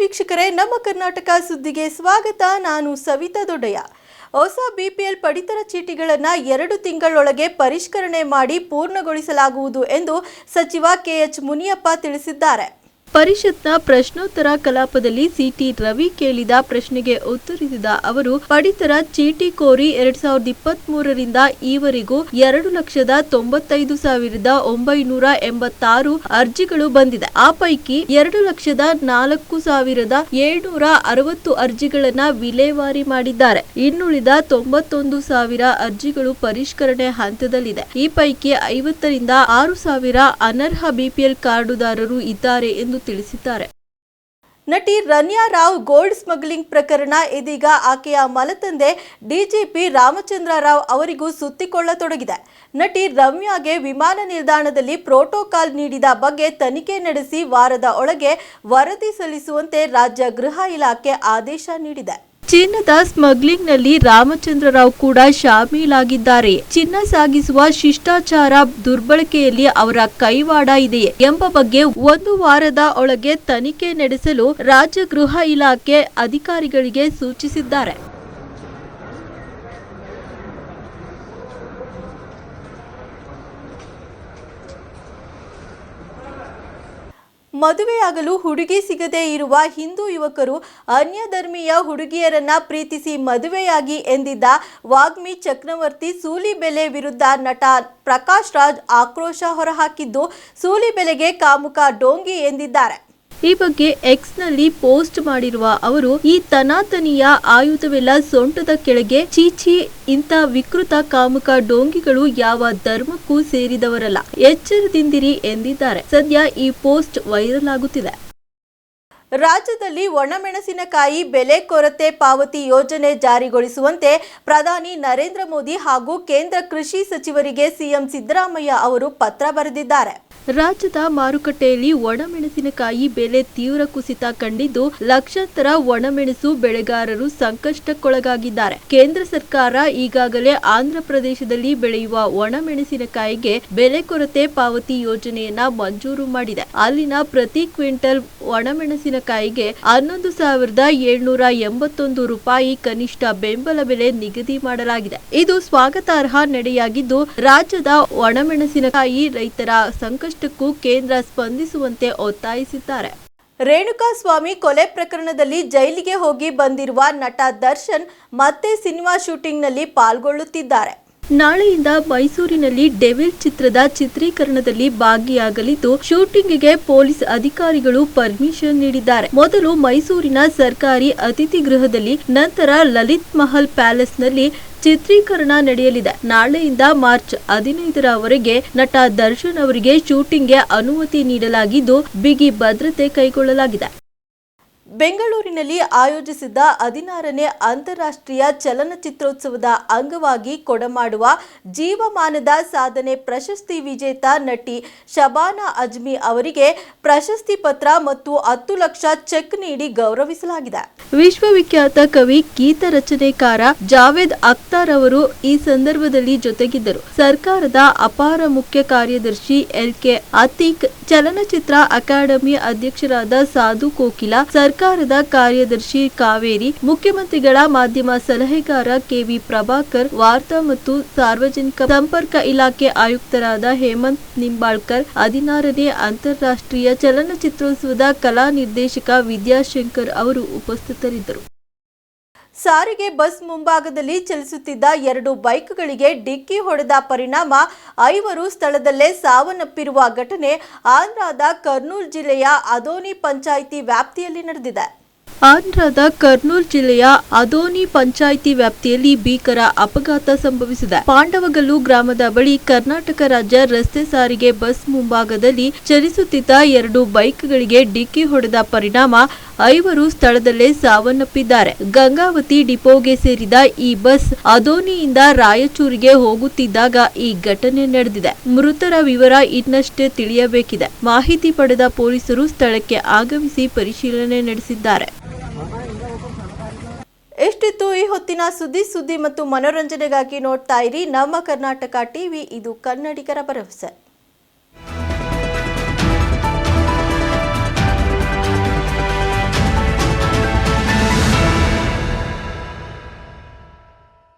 ವೀಕ್ಷಕರೇ, ನಮ್ಮ ಕರ್ನಾಟಕ ಸುದ್ದಿಗೆ ಸ್ವಾಗತ. ನಾನು ಸವಿತಾ ದೊಡ್ಡಯ್ಯ. ಹೊಸ ಬಿಪಿಎಲ್ ಪಡಿತರ ಚೀಟಿಗಳನ್ನು 2 ತಿಂಗಳೊಳಗೆ ಪರಿಷ್ಕರಣೆ ಮಾಡಿ ಪೂರ್ಣಗೊಳಿಸಲಾಗುವುದು ಎಂದು ಸಚಿವ ಕೆಎಚ್ ಮುನಿಯಪ್ಪ ತಿಳಿಸಿದ್ದಾರೆ. ಪರಿಷತ್ನ ಪ್ರಶ್ನೋತ್ತರ ಕಲಾಪದಲ್ಲಿ ಸಿಟಿ ರವಿ ಕೇಳಿದ ಪ್ರಶ್ನೆಗೆ ಉತ್ತರಿಸಿದ ಅವರು, ಪಡಿತರ ಚೀಟಿ ಕೋರಿ 2023 ರಿಂದ ಈವರೆಗೂ 2,95,986 ಅರ್ಜಿಗಳು ಬಂದಿದೆ. ಆ ಪೈಕಿ 2,04,760 ಅರ್ಜಿಗಳನ್ನ ವಿಲೇವಾರಿ ಮಾಡಿದ್ದಾರೆ. ಇನ್ನುಳಿದ 91,000 ಅರ್ಜಿಗಳು ಪರಿಷ್ಕರಣೆ ಹಂತದಲ್ಲಿದೆ. ಈ ಪೈಕಿ 50 ರಿಂದ 6,000 ಅನರ್ಹ ಬಿಪಿಎಲ್ ಕಾರ್ಡುದಾರರು ಇದ್ದಾರೆ ಎಂದು ತಿಳಿಸಿದ್ದಾರೆ. ನಟಿ ರನ್ಯಾ ರಾವ್ ಗೋಲ್ಡ್ ಸ್ಮಗ್ಲಿಂಗ್ ಪ್ರಕರಣ ಇದೀಗ ಆಕೆಯ ಮಲತಂದೆ ಡಿಜಿಪಿ ರಾಮಚಂದ್ರ ರಾವ್ ಅವರಿಗೂ ಸುತ್ತಿಕೊಳ್ಳತೊಡಗಿದೆ. ನಟಿ ರಮ್ಯಾಗೆ ವಿಮಾನ ನಿಲ್ದಾಣದಲ್ಲಿ ಪ್ರೋಟೋಕಾಲ್ ನೀಡಿದ ಬಗ್ಗೆ ತನಿಖೆ ನಡೆಸಿ ವಾರದ ಒಳಗೆ ವರದಿ ಸಲ್ಲಿಸುವಂತೆ ರಾಜ್ಯ ಗೃಹ ಇಲಾಖೆ ಆದೇಶ ನೀಡಿದೆ. ಚಿನ್ನದ ಸ್ಮಗ್ಲಿಂಗ್ನಲ್ಲಿ ರಾಮಚಂದ್ರ ರಾವ್ ಕೂಡ ಶಾಮೀಲಾಗಿದ್ದಾರೆ. ಚಿನ್ನ ಸಾಗಿಸುವ ಶಿಷ್ಟಾಚಾರ ದುರ್ಬಳಕೆಯಲ್ಲಿ ಅವರ ಕೈವಾಡ ಇದೆಯೇ ಎಂಬ ಬಗ್ಗೆ 1 ವಾರದ ಒಳಗೆ ತನಿಖೆ ನಡೆಸಲು ರಾಜ್ಯ ಗೃಹ ಇಲಾಖೆ ಅಧಿಕಾರಿಗಳಿಗೆ ಸೂಚಿಸಿದ್ದಾರೆ. ಮದುವೆಯಾಗಲು ಹುಡುಗಿ ಸಿಗದೇ ಇರುವ ಹಿಂದೂ ಯುವಕರು ಅನ್ಯ ಧರ್ಮೀಯ ಹುಡುಗಿಯರನ್ನ ಪ್ರೀತಿಸಿ ಮದುವೆಯಾಗಿ ಎಂದಿದ್ದ ವಾಗ್ಮಿ ಚಕ್ರವರ್ತಿ ಸೂಲಿಬೆಲೆ ವಿರುದ್ಧ ನಟ ಪ್ರಕಾಶ್ ರಾಜ್ ಆಕ್ರೋಶ ಹೊರಹಾಕಿದ್ದು, ಸೂಲಿಬೆಲೆಗೆ ಕಾಮುಕ ಡೋಂಗಿ ಎಂದಿದ್ದಾರೆ. ಈ ಬಗ್ಗೆ ಎಕ್ಸ್ನಲ್ಲಿ ಪೋಸ್ಟ್ ಮಾಡಿರುವ ಅವರು, ಈ ತನಾತನಿಯ ಆಯುಧವೆಲ್ಲ ಸೊಂಟದ ಕೆಳಗೆ, ಚೀಚಿ, ಇಂಥ ವಿಕೃತ ಕಾಮುಕ ಡೋಂಗಿಗಳು ಯಾವ ಧರ್ಮಕ್ಕೂ ಸೇರಿದವರಲ್ಲ, ಎಚ್ಚರದಿಂದಿರಿ ಎಂದಿದ್ದಾರೆ. ಸದ್ಯ ಈ ಪೋಸ್ಟ್ ವೈರಲ್ ಆಗುತ್ತಿದೆ. ರಾಜ್ಯದಲ್ಲಿ ಒಣಮೆಣಸಿನಕಾಯಿ ಬೆಲೆ ಕೊರತೆ ಪಾವತಿ ಯೋಜನೆ ಜಾರಿಗೊಳಿಸುವಂತೆ ಪ್ರಧಾನಿ ನರೇಂದ್ರ ಮೋದಿ ಹಾಗೂ ಕೇಂದ್ರ ಕೃಷಿ ಸಚಿವರಿಗೆ ಸಿಎಂ ಸಿದ್ದರಾಮಯ್ಯ ಅವರು ಪತ್ರ ಬರೆದಿದ್ದಾರೆ. ರಾಜ್ಯದ ಮಾರುಕಟ್ಟೆಯಲ್ಲಿ ಒಣಮೆಣಸಿನಕಾಯಿ ಬೆಲೆ ತೀವ್ರ ಕುಸಿತ ಕಂಡಿದ್ದು, ಲಕ್ಷಾಂತರ ಒಣಮೆಣಸು ಬೆಳೆಗಾರರು ಸಂಕಷ್ಟಕ್ಕೊಳಗಾಗಿದ್ದಾರೆ. ಕೇಂದ್ರ ಸರ್ಕಾರ ಈಗಾಗಲೇ ಆಂಧ್ರ ಪ್ರದೇಶದಲ್ಲಿ ಬೆಳೆಯುವ ಒಣಮೆಣಸಿನಕಾಯಿಗೆ ಬೆಲೆ ಕೊರತೆ ಪಾವತಿ ಯೋಜನೆಯನ್ನ ಮಂಜೂರು ಮಾಡಿದೆ. ಅಲ್ಲಿನ ಪ್ರತಿ ಕ್ವಿಂಟಲ್ ಒಣಮೆಣಸಿನಕಾಯಿಗೆ 11,781 ರೂಪಾಯಿ ಕನಿಷ್ಠ ಬೆಂಬಲ ಬೆಲೆ ನಿಗದಿ ಮಾಡಲಾಗಿದೆ. ಇದು ಸ್ವಾಗತಾರ್ಹ ನಡೆಯಾಗಿದ್ದು, ರಾಜ್ಯದ ಒಣಮೆಣಸಿನಕಾಯಿ ರೈತರ ಸಂಕಷ್ಟಕ್ಕೂ ಕೇಂದ್ರ ಸ್ಪಂದಿಸುವಂತೆ ಒತ್ತಾಯಿಸಿದ್ದಾರೆ. ರೇಣುಕಾಸ್ವಾಮಿ ಕೊಲೆ ಪ್ರಕರಣದಲ್ಲಿ ಜೈಲಿಗೆ ಹೋಗಿ ಬಂದಿರುವ ನಟ ದರ್ಶನ್ ಮತ್ತೆ ಸಿನಿಮಾ ಶೂಟಿಂಗ್ನಲ್ಲಿ ಪಾಲ್ಗೊಳ್ಳುತ್ತಿದ್ದಾರೆ. ನಾಳೆಯಿಂದ ಮೈಸೂರಿನಲ್ಲಿ ಡೆವಿಲ್ ಚಿತ್ರದ ಚಿತ್ರೀಕರಣದಲ್ಲಿ ಭಾಗಿಯಾಗಲಿದ್ದು, ಶೂಟಿಂಗ್ಗೆ ಪೊಲೀಸ್ ಅಧಿಕಾರಿಗಳು ಪರ್ಮಿಷನ್ ನೀಡಿದ್ದಾರೆ. ಮೊದಲು ಮೈಸೂರಿನ ಸರ್ಕಾರಿ ಅತಿಥಿ ಗೃಹದಲ್ಲಿ, ನಂತರ ಲಲಿತ್ ಮಹಲ್ ಪ್ಯಾಲೇಸ್ನಲ್ಲಿ ಚಿತ್ರೀಕರಣ ನಡೆಯಲಿದೆ. ನಾಳೆಯಿಂದ ಮಾರ್ಚ್ 15ರವರೆಗೆ ನಟ ದರ್ಶನ್ ಅವರಿಗೆ ಶೂಟಿಂಗ್ಗೆ ಅನುಮತಿ ನೀಡಲಾಗಿದ್ದು, ಬಿಗಿ ಭದ್ರತೆ ಕೈಗೊಳ್ಳಲಾಗಿದೆ. ಬೆಂಗಳೂರಿನಲ್ಲಿ ಆಯೋಜಿಸಿದ್ದ 16ನೇ ಅಂತಾರಾಷ್ಟ್ರೀಯ ಚಲನಚಿತ್ರೋತ್ಸವದ ಅಂಗವಾಗಿ ಕೊಡಮಾಡುವ ಜೀವಮಾನದ ಸಾಧನೆ ಪ್ರಶಸ್ತಿ ವಿಜೇತ ನಟಿ ಶಬಾನಾ ಅಜ್ಮಿ ಅವರಿಗೆ ಪ್ರಶಸ್ತಿ ಪತ್ರ ಮತ್ತು 10 ಲಕ್ಷ ಚೆಕ್ ನೀಡಿ ಗೌರವಿಸಲಾಗಿದೆ. ವಿಶ್ವವಿಖ್ಯಾತ ಕವಿ, ಗೀತ ರಚನೆಕಾರ ಜಾವೇದ್ ಅಖ್ತರ್ ಅವರು ಈ ಸಂದರ್ಭದಲ್ಲಿ ಜೊತೆಗಿದ್ದರು. ಸರ್ಕಾರದ ಅಪಾರ ಮುಖ್ಯ ಕಾರ್ಯದರ್ಶಿ LK ಅತೀಕ್, ಚಲನಚಿತ್ರ ಅಕಾಡೆಮಿ ಅಧ್ಯಕ್ಷರಾದ ಸಾಧು ಕೋಕಿಲ, ಸರ್ಕಾರದ ಕಾರ್ಯದರ್ಶಿ ಕಾವೇರಿ, ಮುಖ್ಯಮಂತ್ರಿಗಳ ಮಾಧ್ಯಮ ಸಲಹೆಗಾರ KV ಪ್ರಭಾಕರ್, ವಾರ್ತಾ ಮತ್ತು ಸಾರ್ವಜನಿಕ ಸಂಪರ್ಕ ಇಲಾಖೆ ಆಯುಕ್ತರಾದ ಹೇಮಂತ್ ನಿಂಬಾಳ್ಕರ್, 16ನೇ ಅಂತಾರಾಷ್ಟ್ರೀಯ ಚಲನಚಿತ್ರೋತ್ಸವದ ಕಲಾ ನಿರ್ದೇಶಕ ವಿದ್ಯಾಶಂಕರ್ ಅವರು ಉಪಸ್ಥಿತರಿದ್ದರು. ಸಾರಿಗೆ ಬಸ್ ಮುಂಭಾಗದಲ್ಲಿ ಚಲಿಸುತ್ತಿದ್ದ 2 ಬೈಕ್ಗಳಿಗೆ ಡಿಕ್ಕಿ ಹೊಡೆದ ಪರಿಣಾಮ 5 ಸ್ಥಳದಲ್ಲೇ ಸಾವನ್ನಪ್ಪಿರುವ ಘಟನೆ ಆಂಧ್ರದ ಕರ್ನೂಲ್ ಜಿಲ್ಲೆಯ ಅದೋನಿ ಪಂಚಾಯಿತಿ ವ್ಯಾಪ್ತಿಯಲ್ಲಿ ನಡೆದಿದೆ. ಆಂಧ್ರದ ಕರ್ನೂಲ್ ಜಿಲ್ಲೆಯ ಅದೋನಿ ಪಂಚಾಯಿತಿ ವ್ಯಾಪ್ತಿಯಲ್ಲಿ ಭೀಕರ ಅಪಘಾತ ಸಂಭವಿಸಿದೆ. ಪಾಂಡವಗಲ್ಲು ಗ್ರಾಮದ ಬಳಿ ಕರ್ನಾಟಕ ರಾಜ್ಯ ರಸ್ತೆ ಸಾರಿಗೆ ಬಸ್ ಮುಂಭಾಗದಲ್ಲಿ ಚಲಿಸುತ್ತಿದ್ದ 2 ಬೈಕ್ಗಳಿಗೆ ಡಿಕ್ಕಿ ಹೊಡೆದ ಪರಿಣಾಮ 5 ಸ್ಥಳದಲ್ಲೇ ಸಾವನ್ನಪ್ಪಿದ್ದಾರೆ. ಗಂಗಾವತಿ ಡಿಪೋಗೆ ಸೇರಿದ ಈ ಬಸ್ ಅದೋನಿಯಿಂದ ರಾಯಚೂರಿಗೆ ಹೋಗುತ್ತಿದ್ದಾಗ ಈ ಘಟನೆ ನಡೆದಿದೆ. ಮೃತರ ವಿವರ ಇನ್ನಷ್ಟೇ ತಿಳಿಯಬೇಕಿದೆ. ಮಾಹಿತಿ ಪಡೆದ ಪೊಲೀಸರು ಸ್ಥಳಕ್ಕೆ ಆಗಮಿಸಿ ಪರಿಶೀಲನೆ ನಡೆಸಿದ್ದಾರೆ. ಎಷ್ಟಿತ್ತು ಈ ಹೊತ್ತಿನ ಸುದ್ದಿ ಮತ್ತು ಮನೋರಂಜನೆಗಾಗಿ ನೋಡ್ತಾ ಇರಿ ನಮ್ಮ ಕರ್ನಾಟಕ ಟಿವಿ. ಇದು ಕನ್ನಡಿಗರ ಭರವಸೆ.